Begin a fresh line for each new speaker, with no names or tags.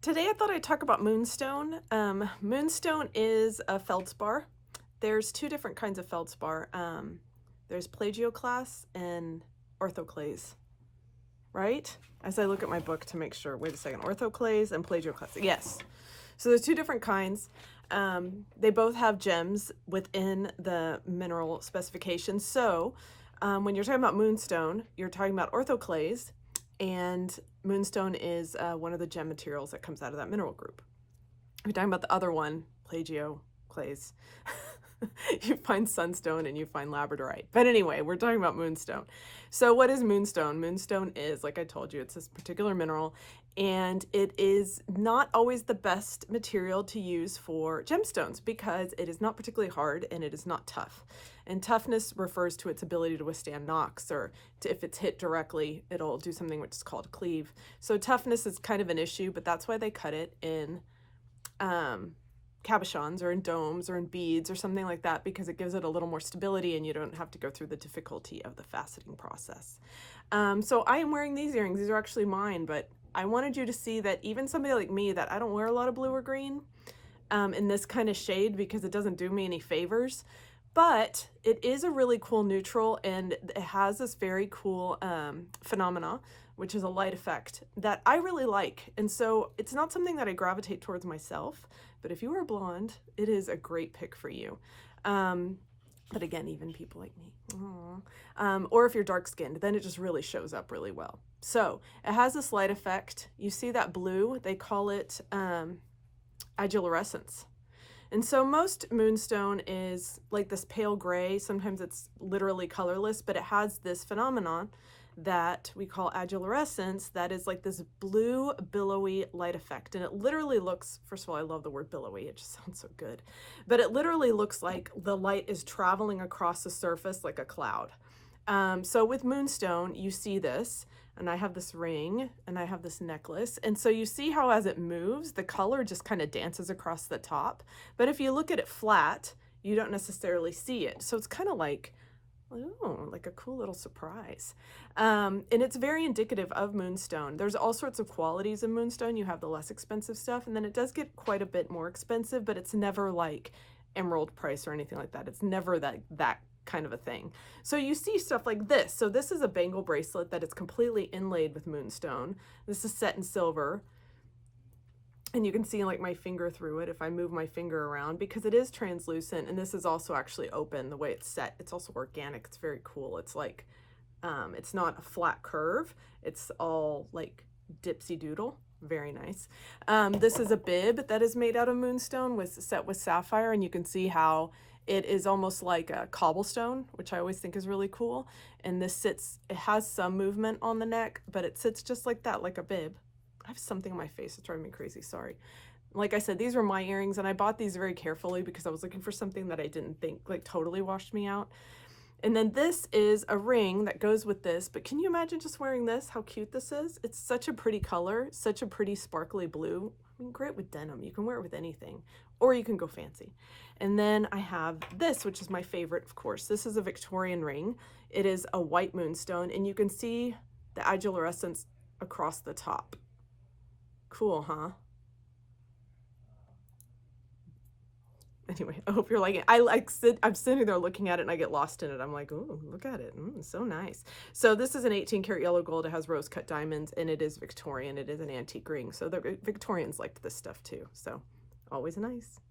Today I thought I'd talk about moonstone. Moonstone is a feldspar. There's two different kinds of feldspar. There's plagioclase and orthoclase, right? As I look at my book to make sure, wait a second, orthoclase and plagioclase, yes. So there's two different kinds. They both have gems within the mineral specifications. So when you're talking about moonstone, you're talking about orthoclase, and moonstone is one of the gem materials that comes out of that mineral group. If you're talking about the other one, plagioclase, you find sunstone and you find labradorite. But anyway, we're talking about moonstone. So what is moonstone? Moonstone is, like I told you, it's this particular mineral, and it is not always the best material to use for gemstones because it is not particularly hard and it is not tough. And toughness refers to its ability to withstand knocks, or if it's hit directly, it'll do something which is called cleave. So toughness is kind of an issue, but that's why they cut it in cabochons or in domes or in beads or something like that, because it gives it a little more stability and you don't have to go through the difficulty of the faceting process. So I am wearing these earrings. These are actually mine, but I wanted you to see that even somebody like me, that I don't wear a lot of blue or green in this kind of shade because it doesn't do me any favors, but it is a really cool neutral, and it has this very cool phenomena, which is a light effect that I really like. And so it's not something that I gravitate towards myself, but if you are blonde, it is a great pick for you. But again, even people like me, or if you're dark skinned, then it just really shows up really well. So it has this light effect. You see that blue, they call it ADULARESCENCE. And so most moonstone is like this pale gray. Sometimes it's literally colorless, but it has this phenomenon that we call ADULARESCENCE that is like this blue billowy light effect. And it literally looks, first of all, I love the word billowy, it just sounds so good, but it literally looks like the light is traveling across the surface like a cloud. So with moonstone, you see this, and I have this ring and I have this necklace. And so you see how as it moves, the color just kind of dances across the top. But if you look at it flat, you don't necessarily see it. So it's kind of like, oh, like a cool little surprise. And it's very indicative of moonstone. There's all sorts of qualities in moonstone. You have the less expensive stuff, and then it does get quite a bit more expensive, but it's never like emerald price or anything like that. It's never that kind of a thing. So you see stuff like this. So this is a bangle bracelet that is completely inlaid with moonstone. This is set in silver. And you can see like my finger through it if I move my finger around, because it is translucent, and this is also actually open the way it's set. It's also organic. It's very cool. It's like, it's not a flat curve. It's all like dipsy doodle. Very nice. This is a bib that is made out of moonstone set with sapphire, and you can see how it is almost like a cobblestone, which I always think is really cool. And this sits, it has some movement on the neck, but it sits just like that, like a bib. I have something on my face that's driving me crazy, sorry. Like I said, these were my earrings, and I bought these very carefully because I was looking for something that I didn't think like totally washed me out. And then this is a ring that goes with this, but can you imagine just wearing this? How cute this is. It's such a pretty color, such a pretty sparkly blue. I mean, great with denim. You can wear it with anything, or you can go fancy. And then I have this, which is my favorite, of course. This is a Victorian ring. It is a white moonstone, and you can see the ADULARESCENCE across the top. Cool, huh? Anyway, I hope you're liking it. I'm sitting there looking at it and I get lost in it. I'm like, oh, look at it. So nice. So this is an 18 karat yellow gold. It has rose cut diamonds, and it is Victorian. It is an antique ring. So the Victorians liked this stuff too. So always nice.